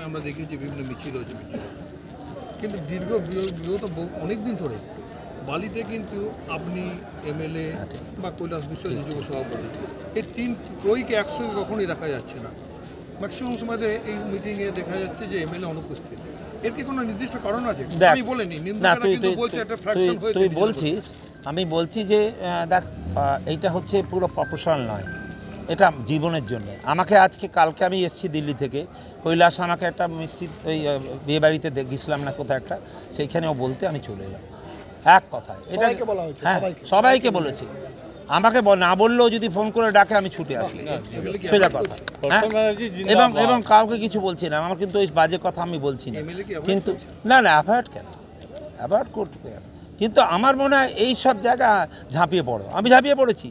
আমরা দেখেছি বিভিন্ন মিছিল হয়েছে, কিন্তু বিগত অনেক দিন ধরে বালিতে কিন্তু আপনি এমএলএ বা কৈলাস বিশ্ব যুব সভাপতি এই তিন ত্রয়ীকে একসঙ্গে কখনোই দেখা যাচ্ছে না। ম্যাক্সিমাম সময় এই মিটিংয়ে দেখা যাচ্ছে যে এমএলএ অনুপস্থিত। এর কি কোনো নির্দিষ্ট কারণ আছে? আমি বলিনি, তুই বলছিস, আমি বলছি যে দেখ, এইটা হচ্ছে পুরো প্রফেশনাল নয়, এটা জীবনের জন্য। আমাকে কালকে আমি এসেছি দিল্লি থেকে, কৈলাস আমাকে একটা মিষ্টি ওই বিয়ে বাড়িতে গেছিলাম না কোথাও একটা, সেইখানেও বলতে আমি চলে এলাম এক কথায়। এটা হ্যাঁ সবাইকে বলেছি, আমাকে না বললেও যদি ফোন করে ডাকে আমি ছুটে আসি, সোজা কথা। এবং কাউকে কিছু বলছি না, আমার কিন্তু ওই বাজে কথা আমি বলছি না, কিন্তু না অ্যাভয়েড কেন, অ্যাভয়েড করতে। কিন্তু আমার মনে হয় এই সব জায়গা ঝাঁপিয়ে পড়ো, আমি ঝাঁপিয়ে পড়েছি।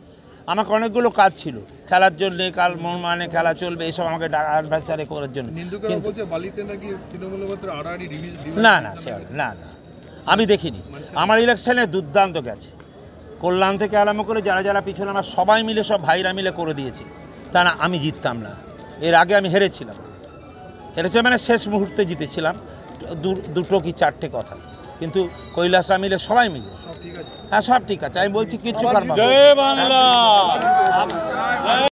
আমাকে অনেকগুলো কাজ ছিল খেলার জন্য, কাল মানে খেলা চলবে এইসব আমাকে অ্যাডভাইসারি করার জন্য। না না আমি দেখিনি, আমার ইলেকশনে দুর্দান্ত গেছে, কল্যাণ থেকে আরম্ভ করে যারা যারা পিছনে আমার সবাই মিলে, সব ভাইরা মিলে করে দিয়েছে। তা না আমি জিততাম না, এর আগে আমি হেরেছিলাম মানে শেষ মুহূর্তে জিতেছিলাম দুটো কি চারটে কথা, কিন্তু কৈলাসরা মিলে সবাই মিলে হ্যাঁ সব ঠিক আছে। আমি বলছি কিচ্ছু করবো না।